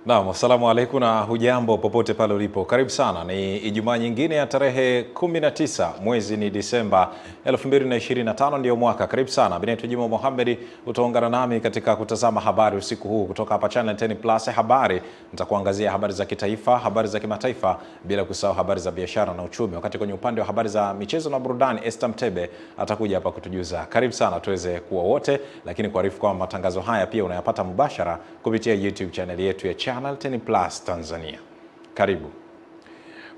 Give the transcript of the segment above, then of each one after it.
Naam, asalamu alaykum na hujambo popote pale ulipo. Karibu sana. Ni Ijumaa nyingine ya tarehe 19 mwezi ni Disemba 2025 ndio mwaka. Karibu sana. Binaitwa Juma Mohamed, utaungana nami katika kutazama habari usiku huu kutoka hapa Channel 10 Plus habari. Nitakuangazia habari za kitaifa, habari za kimataifa, bila kusahau habari za biashara na uchumi. Wakati kwenye upande wa habari za michezo na burudani, Esther Mtebe atakuja hapa kutujuza. Karibu sana tuweze kuwa wote, lakini kuarifu kwamba matangazo haya pia unayapata mubashara kupitia YouTube channel yetu ya Channel 10 Plus Tanzania. Karibu.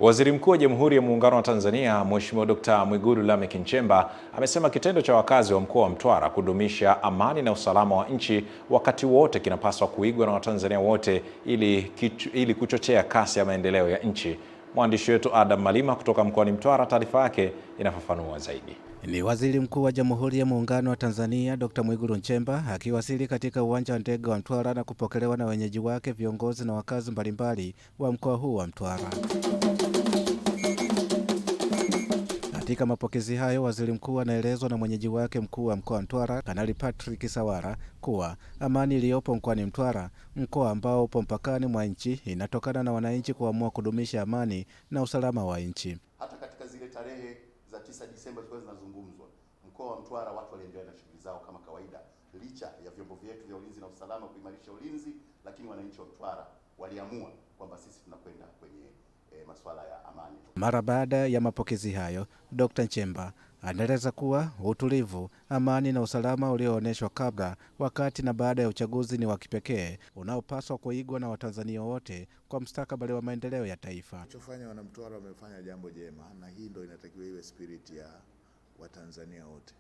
Waziri Mkuu wa Jamhuri ya Muungano wa Tanzania, Mheshimiwa Dr. Mwigulu Lameck Nchemba amesema kitendo cha wakazi wa mkoa wa Mtwara kudumisha amani na usalama wa nchi wakati wote kinapaswa kuigwa na Watanzania wote ili kuchochea kasi ya maendeleo ya nchi. Mwandishi wetu Adam Malima kutoka mkoani Mtwara, taarifa yake inafafanua zaidi. Ni Waziri Mkuu wa Jamhuri ya Muungano wa Tanzania Dr. Mwigulu Nchemba akiwasili katika uwanja wa ndege wa Mtwara na kupokelewa na wenyeji wake, viongozi na wakazi mbalimbali wa mkoa huu wa Mtwara. Katika mapokezi hayo, Waziri Mkuu anaelezwa na mwenyeji wake mkuu wa mkoa wa Mtwara, Kanali Patrick Sawara, kuwa amani iliyopo mkoani Mtwara, mkoa ambao upo mpakani mwa nchi, inatokana na wananchi kuamua kudumisha amani na usalama wa nchi. Hata katika zile tarehe za 9 Disemba zilikuwa zinazungumzwa, mkoa wa Mtwara watu waliendelea na shughuli zao kama kawaida, licha ya vyombo vyetu vya ulinzi na usalama kuimarisha ulinzi, lakini wananchi wa Mtwara waliamua kwamba sisi tunakwenda kwenye masuala ya amani. Mara baada ya mapokezi hayo, Dr. Nchemba anaeleza kuwa utulivu, amani na usalama ulioonyeshwa kabla, wakati na baada ya uchaguzi ni wa kipekee unaopaswa kuigwa na Watanzania wote kwa mustakabali wa maendeleo ya taifa. Walichofanya Wanamtwara wamefanya jambo jema, na hii ndio inatakiwa iwe spirit ya Watanzania wote.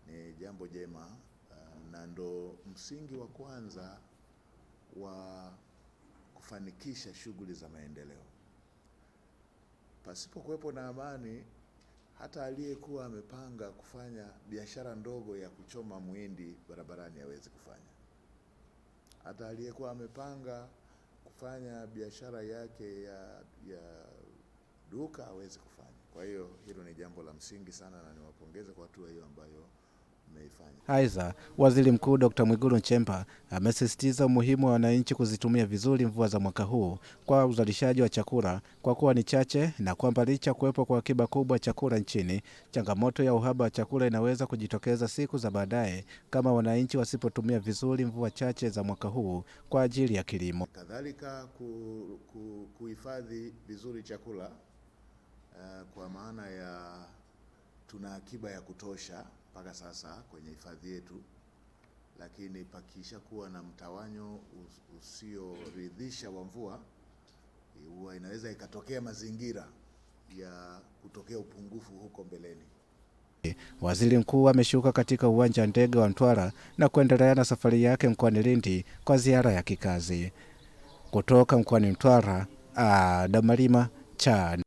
Ni jambo jema na ndo msingi wa kwanza wa kufanikisha shughuli za maendeleo. Pasipo kuwepo na amani, hata aliyekuwa amepanga kufanya biashara ndogo ya kuchoma muhindi barabarani hawezi kufanya. Hata aliyekuwa amepanga kufanya biashara yake ya duka hawezi kufanya. Kwa hiyo hilo ni jambo la msingi sana, na niwapongeze kwa hatua hiyo ambayo mmeifanya. Aidha, Waziri Mkuu Dr. Mwigulu Nchemba amesisitiza umuhimu wa wananchi kuzitumia vizuri mvua za mwaka huu kwa uzalishaji wa chakula kwa kuwa ni chache, na kwamba licha kuwepo kwa akiba kubwa ya chakula nchini, changamoto ya uhaba wa chakula inaweza kujitokeza siku za baadaye kama wananchi wasipotumia vizuri mvua chache za mwaka huu kwa ajili ya kilimo. Kadhalika kuhifadhi vizuri chakula kwa maana ya tuna akiba ya kutosha mpaka sasa kwenye hifadhi yetu, lakini pakisha kuwa na mtawanyo usioridhisha wa mvua, huwa inaweza ikatokea mazingira ya kutokea upungufu huko mbeleni. Waziri Mkuu ameshuka katika uwanja wa ndege wa Mtwara na kuendelea na safari yake mkoani Lindi kwa ziara ya kikazi. Kutoka mkoani Mtwara, Adam Malima, Channel.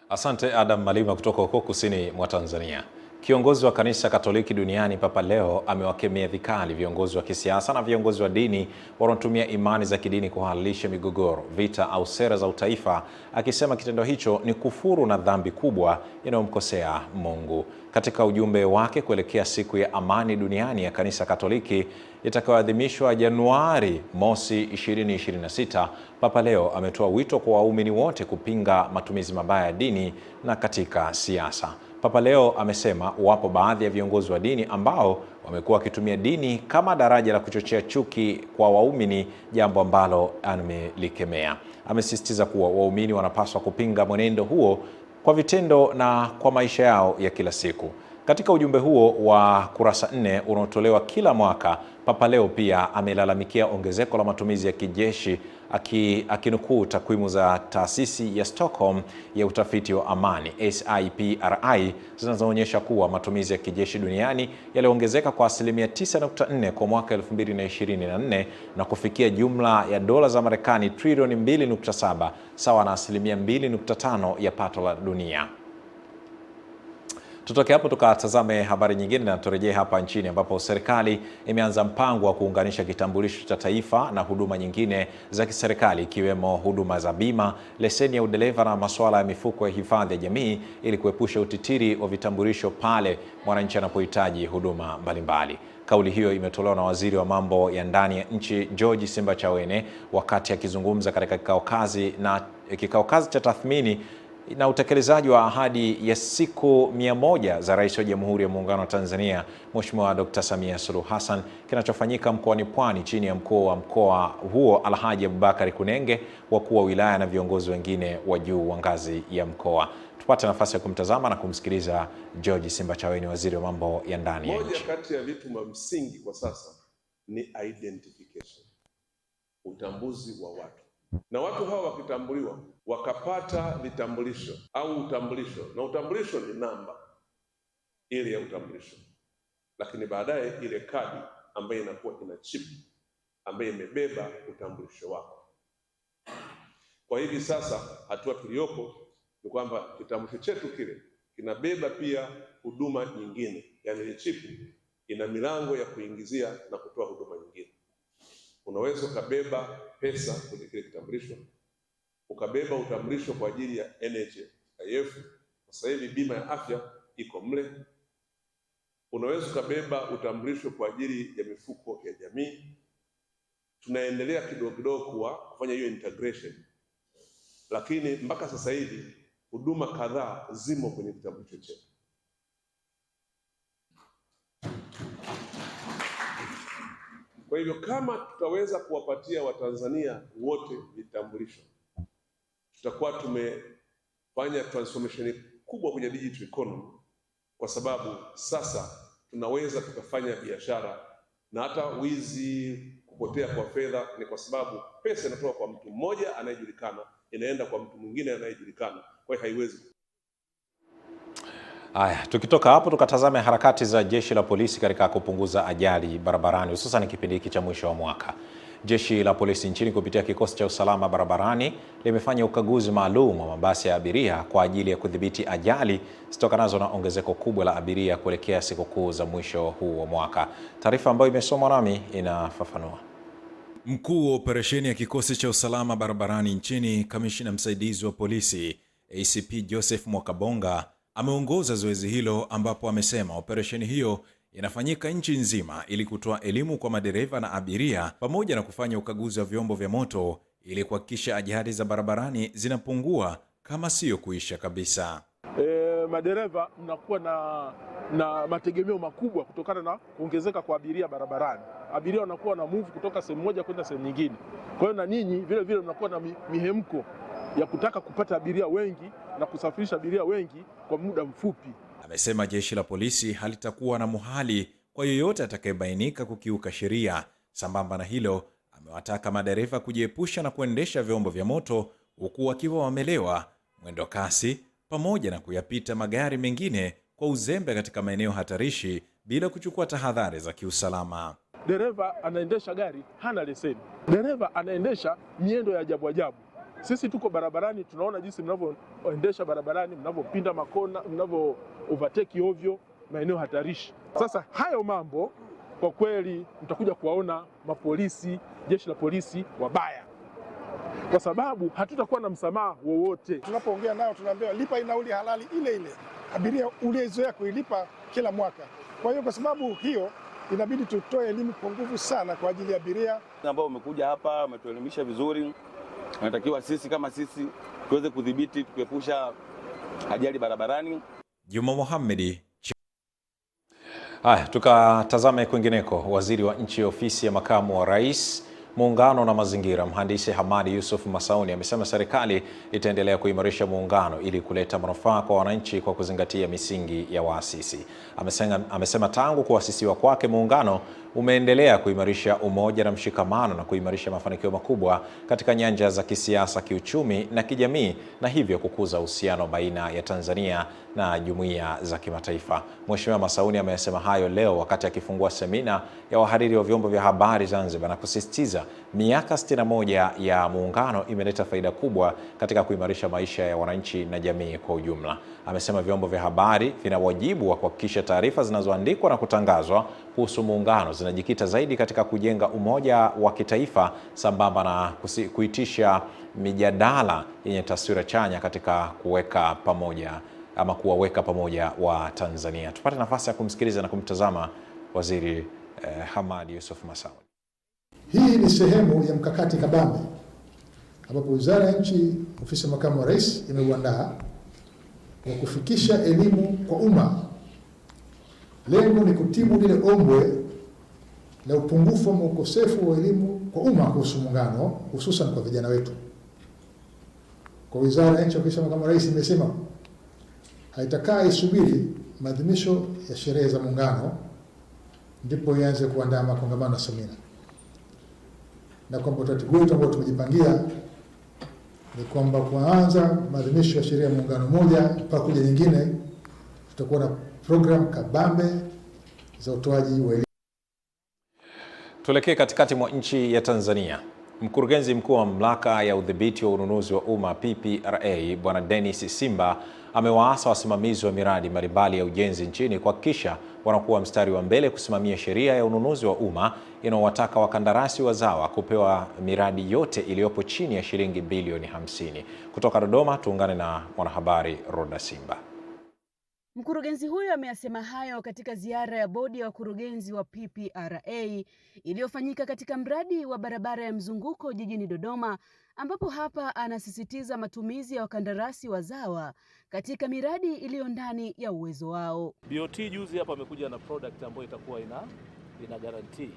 Asante Adam Malima kutoka huko kusini mwa Tanzania. Kiongozi wa Kanisa Katoliki duniani Papa Leo amewakemea vikali viongozi wa kisiasa na viongozi wa dini wanaotumia imani za kidini kuhalalisha migogoro, vita au sera za utaifa, akisema kitendo hicho ni kufuru na dhambi kubwa inayomkosea Mungu. Katika ujumbe wake kuelekea siku ya amani duniani ya Kanisa Katoliki itakayoadhimishwa Januari mosi 2026, Papa Leo ametoa wito kwa waumini wote kupinga matumizi mabaya ya dini na katika siasa. Papa Leo amesema wapo baadhi ya viongozi wa dini ambao wamekuwa wakitumia dini kama daraja la kuchochea chuki kwa waumini, jambo ambalo amelikemea. Amesisitiza kuwa waumini wanapaswa kupinga mwenendo huo kwa vitendo na kwa maisha yao ya kila siku. Katika ujumbe huo wa kurasa 4 unaotolewa kila mwaka, Papa Leo pia amelalamikia ongezeko la matumizi ya kijeshi, akinukuu takwimu za taasisi ya Stockholm ya utafiti wa amani SIPRI zinazoonyesha kuwa matumizi ya kijeshi duniani yaliongezeka kwa asilimia 9.4 kwa mwaka 2024 na kufikia jumla ya dola za Marekani trilioni 2.7, sawa na asilimia 2.5 ya pato la dunia. Tutoke hapo tukatazame habari nyingine na turejee hapa nchini ambapo serikali imeanza mpango wa kuunganisha kitambulisho cha taifa na huduma nyingine za kiserikali ikiwemo huduma za bima, leseni ya udereva na masuala ya mifuko ya hifadhi ya jamii ili kuepusha utitiri wa vitambulisho pale mwananchi anapohitaji huduma mbalimbali. Kauli hiyo imetolewa na Waziri wa Mambo ya Ndani ya Nchi George Simbachawene wakati akizungumza katika kikao kazi cha tathmini na utekelezaji wa ahadi ya siku 100 za Rais wa Jamhuri ya Muungano wa Tanzania Mheshimiwa Dr. Samia Suluhu Hassan kinachofanyika mkoani Pwani chini ya mkuu wa mkoa huo Alhaji Abubakar Kunenge, wakuu wa wilaya na viongozi wengine wa juu wa ngazi ya mkoa. Tupate nafasi ya kumtazama na kumsikiliza George Simbachawene, Waziri wa Mambo ya Ndani ya Nchi. Moja kati ya vitu msingi kwa sasa ni identification, utambuzi wa watu. Na watu hawa wakitambuliwa wakapata vitambulisho au utambulisho, na utambulisho ni namba ile ya utambulisho, lakini baadaye ile kadi ambayo inakuwa ina chip ambayo imebeba utambulisho wako. Kwa hivi sasa hatua tuliyopo ni kwamba kitambulisho chetu kile kinabeba pia huduma nyingine, yani ile chip ina milango ya kuingizia na kutoa huduma nyingine. Unaweza ukabeba pesa kwenye kile kitambulisho, ukabeba utambulisho kwa ajili ya NHIF. Sasa hivi bima ya afya iko mle. Unaweza ukabeba utambulisho kwa ajili ya mifuko ya jamii. Tunaendelea kidogo kidogo kufanya hiyo integration, lakini mpaka sasa hivi huduma kadhaa zimo kwenye kitambulisho chetu. Kwa hivyo kama tutaweza kuwapatia Watanzania wote vitambulisho, tutakuwa tumefanya transformation kubwa kwenye digital economy, kwa sababu sasa tunaweza tukafanya biashara, na hata wizi, kupotea kwa fedha ni kwa sababu pesa inatoka kwa mtu mmoja anayejulikana inaenda kwa mtu mwingine anayejulikana, kwa hiyo haiwezi. Aya, tukitoka hapo tukatazame harakati za jeshi la polisi katika kupunguza ajali barabarani hususan kipindi hiki cha mwisho wa mwaka. Jeshi la polisi nchini kupitia kikosi cha usalama barabarani limefanya ukaguzi maalum wa mabasi ya abiria kwa ajili ya kudhibiti ajali zitokanazo na ongezeko kubwa la abiria kuelekea sikukuu za mwisho huu wa mwaka. Taarifa ambayo imesomwa nami inafafanua. Mkuu wa operesheni ya kikosi cha usalama barabarani nchini, kamishna msaidizi wa polisi ACP Joseph Mwakabonga ameongoza zoezi hilo, ambapo amesema operesheni hiyo inafanyika nchi nzima ili kutoa elimu kwa madereva na abiria pamoja na kufanya ukaguzi wa vyombo vya moto ili kuhakikisha ajali za barabarani zinapungua kama sio kuisha kabisa. Madereva mnakuwa na mategemeo makubwa kutokana na kuongezeka kwa abiria barabarani. Abiria wanakuwa na move kutoka sehemu moja kwenda sehemu nyingine. Kwa hiyo na ninyi vile vile mnakuwa na mihemko ya kutaka kupata abiria wengi na kusafirisha abiria wengi kwa muda mfupi. Amesema jeshi la polisi halitakuwa na muhali kwa yoyote atakayebainika kukiuka sheria. Sambamba na hilo, amewataka madereva kujiepusha na kuendesha vyombo vya moto huku wakiwa wamelewa, mwendo kasi, pamoja na kuyapita magari mengine kwa uzembe katika maeneo hatarishi bila kuchukua tahadhari za kiusalama. Dereva anaendesha gari hana leseni. Dereva anaendesha miendo ya ajabu ajabu. Sisi tuko barabarani, tunaona jinsi mnavyoendesha barabarani, mnavyopinda makona, mnavyo overtake ovyo maeneo hatarishi. Sasa hayo mambo kwa kweli mtakuja kuwaona mapolisi, jeshi la polisi wabaya, kwa sababu hatutakuwa na msamaha wowote. Tunapoongea nao tunaambiwa lipa nauli halali ile ile abiria uliyezoea kuilipa kila mwaka. Kwa hiyo kwa sababu hiyo inabidi tutoe elimu kwa nguvu sana kwa ajili ya abiria ambao umekuja hapa, wametuelimisha vizuri. Tunatakiwa sisi kama sisi tuweze kudhibiti, tukiepusha ajali barabarani. Juma Mohamed. Haya, tukatazame kwingineko. Waziri wa Nchi Ofisi ya Makamu wa Rais, Muungano na Mazingira, Mhandisi Hamadi Yusuf Masauni amesema serikali itaendelea kuimarisha muungano ili kuleta manufaa kwa wananchi kwa kuzingatia misingi ya waasisi. Amesema tangu kuasisiwa kwake muungano umeendelea kuimarisha umoja na mshikamano na kuimarisha mafanikio makubwa katika nyanja za kisiasa, kiuchumi na kijamii, na hivyo kukuza uhusiano baina ya Tanzania na jumuiya za kimataifa. Mheshimiwa Masauni amesema hayo leo wakati akifungua semina ya wahariri wa vyombo vya habari Zanzibar na kusisitiza miaka 61 ya muungano imeleta faida kubwa katika kuimarisha maisha ya wananchi na jamii kwa ujumla. Amesema vyombo vya habari vina wajibu wa kuhakikisha taarifa zinazoandikwa na kutangazwa kuhusu muungano zinajikita zaidi katika kujenga umoja wa kitaifa sambamba na kuitisha mijadala yenye taswira chanya katika kuweka pamoja ama kuwaweka pamoja wa Tanzania. Tupate nafasi ya kumsikiliza na kumtazama Waziri Hamad Yusuf Masauni. Hii ni sehemu ya mkakati kabambe ambapo Wizara ya Nchi, Ofisi ya Makamu wa Rais imeuandaa wa kufikisha elimu kwa umma. Lengo ni kutibu lile ombwe la upungufu wa ukosefu wa elimu kwa umma kuhusu muungano, hususan kwa vijana wetu. Kwa Wizara ya Nchi, Ofisi ya Makamu wa Rais imesema haitakaa isubiri maadhimisho ya sherehe za muungano ndipo ianze kuandaa makongamano na semina, na kwamba utaratibu wetu ambao tumejipangia ni kwamba kuanza maadhimisho ya sherehe ya muungano moja mpaka kuja nyingine, tutakuwa na program kabambe za utoaji wa elimu. Tuelekee katikati mwa nchi ya Tanzania. Mkurugenzi mkuu wa Mamlaka ya Udhibiti wa Ununuzi wa Umma PPRA Bwana Dennis Simba amewaasa wasimamizi wa miradi mbalimbali ya ujenzi nchini kuhakikisha wanakuwa mstari wa mbele kusimamia sheria ya ununuzi wa umma inayowataka wakandarasi wazawa kupewa miradi yote iliyopo chini ya shilingi bilioni 50. Kutoka Dodoma tuungane na mwanahabari Roda Simba. Mkurugenzi huyo ameyasema hayo katika ziara ya bodi ya wakurugenzi wa PPRA iliyofanyika katika mradi wa barabara ya mzunguko jijini Dodoma, ambapo hapa anasisitiza matumizi ya wakandarasi wazawa katika miradi iliyo ndani ya uwezo wao. BOT juzi hapa amekuja na product ambayo itakuwa ina guarantee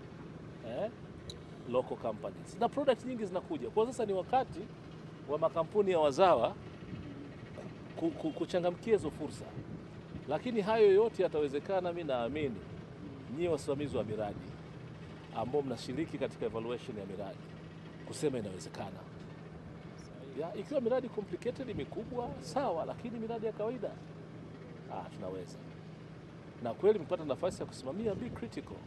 local companies. Na products nyingi zinakuja. Kwa sasa ni wakati wa makampuni ya wazawa kuchangamkia hizo fursa. Lakini hayo yote yatawezekana, mimi naamini nyie wasimamizi wa miradi ambao mnashiriki katika evaluation ya miradi kusema inawezekana. Ikiwa miradi complicated mikubwa sawa, lakini miradi ya kawaida tunaweza. Na kweli mpata nafasi ya kusimamia, be critical.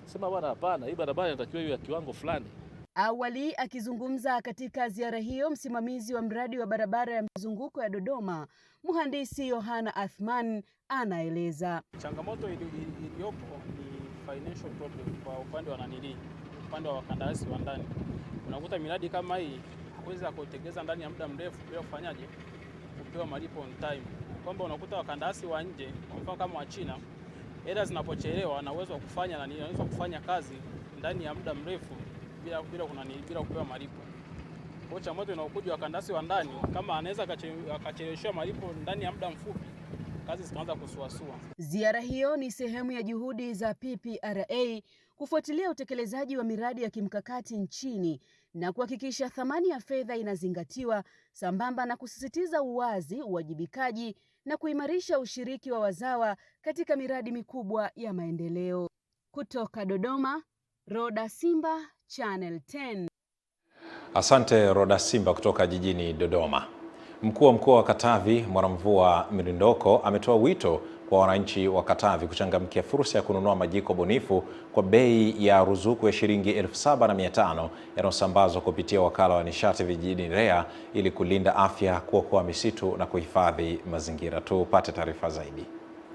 Sema bwana, hapana, hii barabara inatakiwa iwe ya kiwango fulani. Awali akizungumza katika ziara hiyo, msimamizi wa mradi wa barabara ya mzunguko ya Dodoma, Mhandisi Yohana Athman, anaeleza. Changamoto iliyopo ni financial problem kwa upande wa upande wa wakandarasi wa ndani. Unakuta miradi kama hii hawezi kuitekeleza ndani ya muda mrefu bila kufanyaje, kupewa malipo on time. Kwamba unakuta wakandarasi wa nje, kwa mfano kama wa China, hela zinapochelewa na uwezo wa kufanya na anaweza kufanya kazi ndani ya muda mrefu bila kupewa malipo. Kwa changamoto inayokuja wakandarasi wa ndani, kama anaweza akacheleweshwa malipo ndani ya muda mfupi, kazi zikaanza kusuasua. Ziara hiyo ni sehemu ya juhudi za PPRA kufuatilia utekelezaji wa miradi ya kimkakati nchini na kuhakikisha thamani ya fedha inazingatiwa, sambamba na kusisitiza uwazi, uwajibikaji na kuimarisha ushiriki wa wazawa katika miradi mikubwa ya maendeleo. Kutoka Dodoma, Roda Simba, Channel 10. Asante Roda Simba kutoka jijini Dodoma. Mkuu wa mkoa wa Katavi Mwanamvua Mirindoko ametoa wito kwa wananchi wa Katavi kuchangamkia fursa ya kununua majiko bunifu kwa bei ya ruzuku ya shilingi 7,500 yanayosambazwa kupitia wakala wa nishati vijijini REA ili kulinda afya, kuokoa misitu na kuhifadhi mazingira. Tupate taarifa zaidi.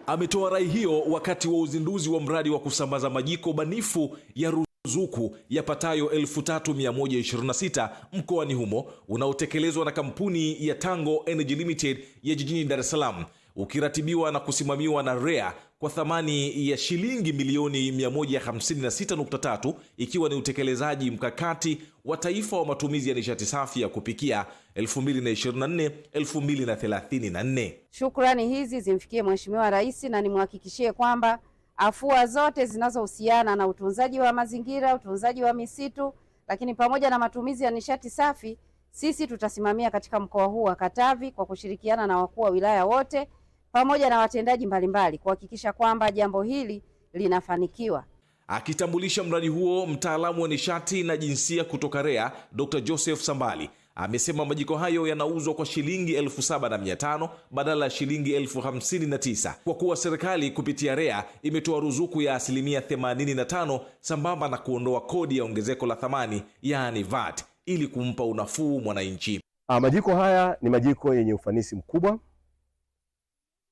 Ametoa rai hiyo wakati wa uzinduzi wa mradi wa kusambaza majiko banifu ya ruzuku yapatayo 3,126 mkoani humo unaotekelezwa na kampuni ya Tango Energy Limited ya jijini Dar es Salaam, ukiratibiwa na kusimamiwa na REA kwa thamani ya shilingi milioni 156.3, ikiwa ni utekelezaji mkakati wa taifa wa matumizi ya nishati safi ya kupikia 2024-2034. Shukrani hizi zimfikie Mheshimiwa Rais na nimhakikishie kwamba afua zote zinazohusiana na utunzaji wa mazingira, utunzaji wa misitu, lakini pamoja na matumizi ya nishati safi, sisi tutasimamia katika mkoa huu wa Katavi kwa kushirikiana na wakuu wa wilaya wote pamoja na watendaji mbalimbali kuhakikisha kwamba jambo hili linafanikiwa. Akitambulisha mradi huo, mtaalamu wa nishati na jinsia kutoka REA Dr. Joseph Sambali amesema majiko hayo yanauzwa kwa shilingi 7,500 badala ya shilingi 59,000 kwa kuwa serikali kupitia REA imetoa ruzuku ya 85% sambamba na kuondoa kodi ya ongezeko la thamani yani VAT ili kumpa unafuu mwananchi. Majiko haya ni majiko yenye ufanisi mkubwa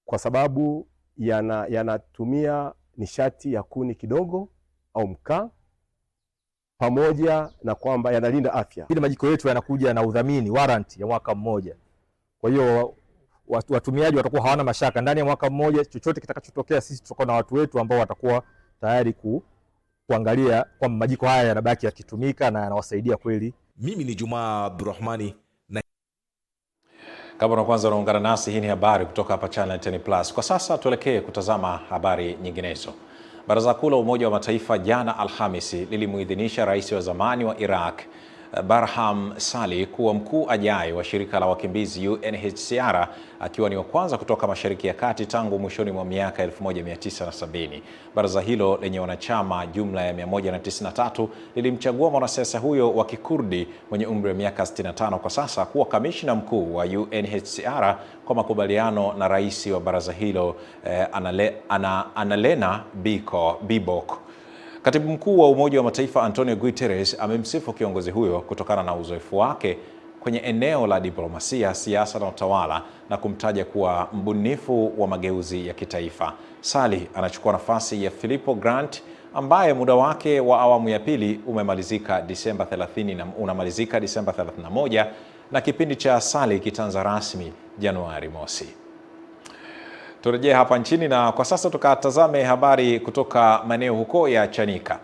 kwa sababu yanatumia nishati ya kuni kidogo au mkaa, pamoja na kwamba yanalinda afya. Ile majiko yetu yanakuja na udhamini warranty ya mwaka mmoja. Kwa hiyo watumiaji watakuwa hawana mashaka, ndani ya mwaka mmoja chochote kitakachotokea sisi tutakuwa na watu wetu ambao watakuwa tayari kuangalia kwamba majiko haya yanabaki yakitumika na yanawasaidia kweli. Mimi ni Juma Abdurrahmani. Kama na kwanza unaungana nasi, hii ni habari kutoka hapa Channel 10 Plus. Kwa sasa tuelekee kutazama habari nyinginezo. Baraza Kuu la Umoja wa Mataifa jana Alhamisi lilimuidhinisha rais wa zamani wa Iraq Barham Salih kuwa mkuu ajaye wa shirika la wakimbizi UNHCR, akiwa ni wa kwanza kutoka Mashariki ya Kati tangu mwishoni mwa miaka 1970. Baraza hilo lenye wanachama jumla ya 193 lilimchagua mwanasiasa huyo wa Kikurdi mwenye umri wa miaka 65 kwa sasa kuwa kamishna mkuu wa UNHCR kwa makubaliano na rais wa baraza hilo Annalena Baerbock. Katibu mkuu wa Umoja wa Mataifa Antonio Guterres amemsifu kiongozi huyo kutokana na uzoefu wake kwenye eneo la diplomasia, siasa na utawala na kumtaja kuwa mbunifu wa mageuzi ya kitaifa. Salih anachukua nafasi ya Filippo Grandi ambaye muda wake wa awamu ya pili unamalizika Disemba 31 na kipindi cha Salih kitaanza rasmi Januari mosi. Turejee hapa nchini na kwa sasa tukatazame habari kutoka maeneo huko ya Chanika.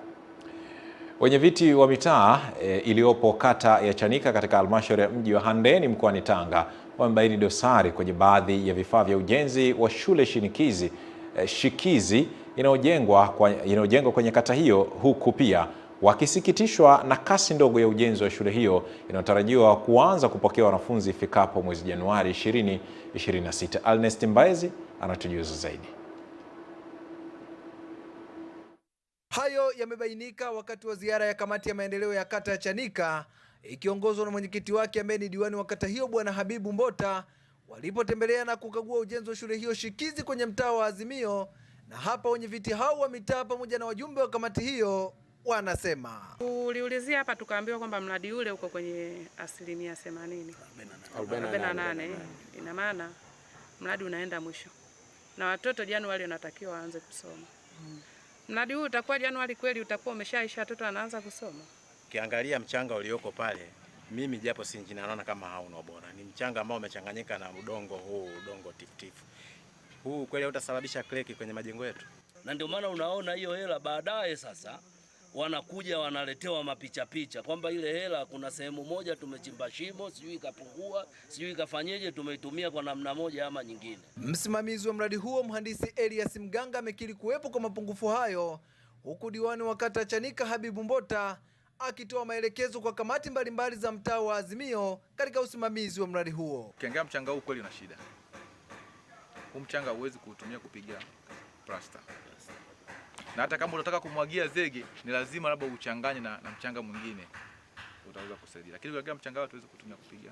Wenyeviti wa mitaa iliyopo kata ya Chanika katika halmashauri ya mji wa Handeni mkoani Tanga wamebaini dosari kwenye baadhi ya vifaa vya ujenzi wa shule shikizi inayojengwa kwenye kata hiyo, huku pia wakisikitishwa na kasi ndogo ya ujenzi wa shule hiyo inayotarajiwa kuanza kupokea wanafunzi ifikapo mwezi Januari 2026. Ernest Mbaezi anatujuza zaidi. Hayo yamebainika wakati wa ziara ya kamati ya maendeleo ya kata ya Chanika ikiongozwa na mwenyekiti wake ambaye ni diwani wa kata hiyo Bwana Habibu Mbota, walipotembelea na kukagua ujenzi wa shule hiyo shikizi kwenye mtaa wa Azimio. Na hapa wenyeviti hao wa mitaa pamoja na wajumbe wa kamati hiyo wanasema. Tuliulizia hapa tukaambiwa kwamba mradi ule uko kwenye 48. Ina maana mradi unaenda mwisho na watoto Januari wanatakiwa waanze kusoma. Mradi huu utakuwa Januari kweli utakuwa umeshaisha, watoto wanaanza kusoma. Ukiangalia mchanga ulioko pale, mimi japo si injinia naona kama hauna ubora. Ni mchanga ambao umechanganyika na udongo tifutifu. Huu kweli utasababisha kleki kwenye majengo yetu. Na ndio maana unaona hiyo hela baadaye sasa wanakuja wanaletewa mapicha kwamba ile hela kuna sehemu moja tumechimba shimo, sijui ikapungua, sijui ikafanyeje, tumeitumia kwa namna moja ama nyingine. Msimamizi wa mradi huo mhandisi Elias Mganga amekiri kuwepo kwa mapungufu hayo, huku diwani wa kata Chanika Habibu Mbota akitoa maelekezo kwa kamati mbalimbali za mtaa wa Azimio katika usimamizi wa mradi huo. Ukiangalia mchanga huu kweli una shida. Huu mchanga huwezi kuutumia kupiga plasta. Na hata kama unataka kumwagia zege ni lazima labda uchanganye na mchanga mwingine utaweza kusaidia. Lakini ukiangalia mchanga hatuwezi kutumia kupiga.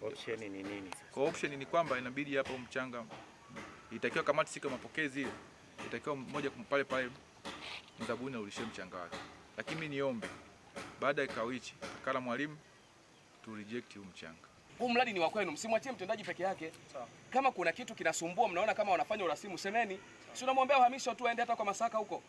Option ni nini? Kwa option ni kwamba inabidi hapo mchanga itakiwa kamati siku ya mapokezi hiyo itakiwa moja pale mzabuni aulishie mchanga wake. Lakini mimi niombe baada ya kikao hichi kala mwalimu tu reject huu mchanga. Huu mradi ni wa kwenu, msimwachie mtendaji peke yake. Kama kuna kitu kinasumbua, mnaona kama wanafanya urasimu, semeni. Si unamwambia uhamisho tu aende hata kwa Masaka huko.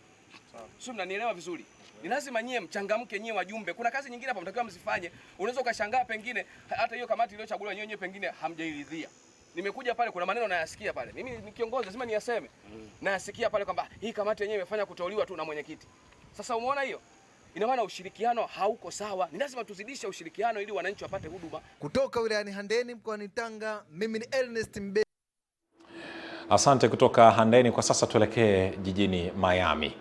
Sio, mnanielewa vizuri. Ni lazima nyie mchangamke, nyie wajumbe. Kuna kazi nyingine hapa mtakiwa msifanye. Unaweza ukashangaa pengine hata hiyo kamati iliyochaguliwa nyenye pengine hamjairidhia. Nimekuja pale kuna maneno nayasikia pale. Mimi ni kiongozi lazima niyaseme. Nayasikia pale kwamba hii kamati yenyewe imefanya kuteuliwa tu na mwenyekiti. Sasa umeona hiyo? Ina maana ushirikiano hauko sawa. Ni lazima tuzidishe ushirikiano ili wananchi wapate huduma. Kutoka wilayani Handeni mkoani Tanga, mimi ni Ernest Mbe. Asante kutoka Handeni. Kwa sasa tuelekee jijini Miami.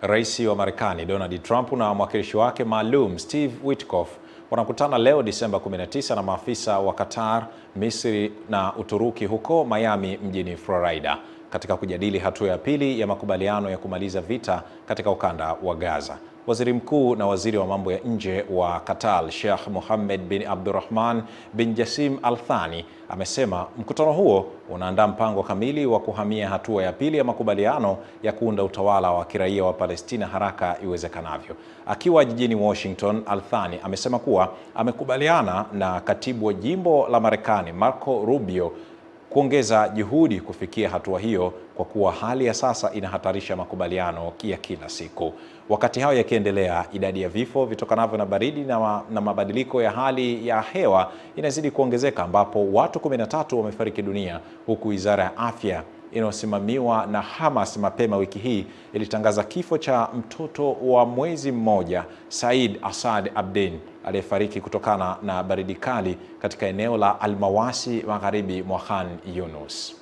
Rais wa Marekani Donald Trump na mwakilishi wake maalum Steve Witkoff wanakutana leo Disemba 19 na maafisa wa Qatar, Misri na Uturuki huko Miami mjini Florida. katika kujadili hatua ya pili ya makubaliano ya kumaliza vita katika ukanda wa Gaza. Waziri Mkuu na Waziri wa Mambo ya Nje wa Qatar, Sheikh Mohammed bin Abdulrahman bin Jassim Al Thani, amesema mkutano huo unaandaa mpango kamili wa kuhamia hatua ya pili ya makubaliano ya kuunda utawala wa kiraia wa Palestina haraka iwezekanavyo. Akiwa jijini Washington, Al Thani amesema kuwa amekubaliana na katibu wa jimbo la Marekani Marco Rubio kuongeza juhudi kufikia hatua hiyo kwa kuwa hali ya sasa inahatarisha makubaliano ya kila siku. Wakati hayo yakiendelea, idadi ya vifo vitokanavyo na baridi na mabadiliko ya hali ya hewa inazidi kuongezeka, ambapo watu 13 wamefariki dunia, huku Wizara ya Afya inayosimamiwa na Hamas mapema wiki hii ilitangaza kifo cha mtoto wa mwezi mmoja, Said Asad Abdin, aliyefariki kutokana na baridi kali katika eneo la Al-Mawasi magharibi mwa Khan Yunus.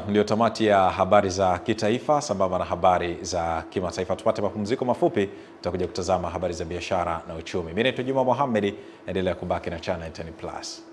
Ndio tamati ya habari za kitaifa sambamba na habari za kimataifa. Tupate mapumziko mafupi, tutakuja kutazama habari za biashara na uchumi. Mimi naitwa Juma Mohamed, endelea kubaki na Channel 10 Plus.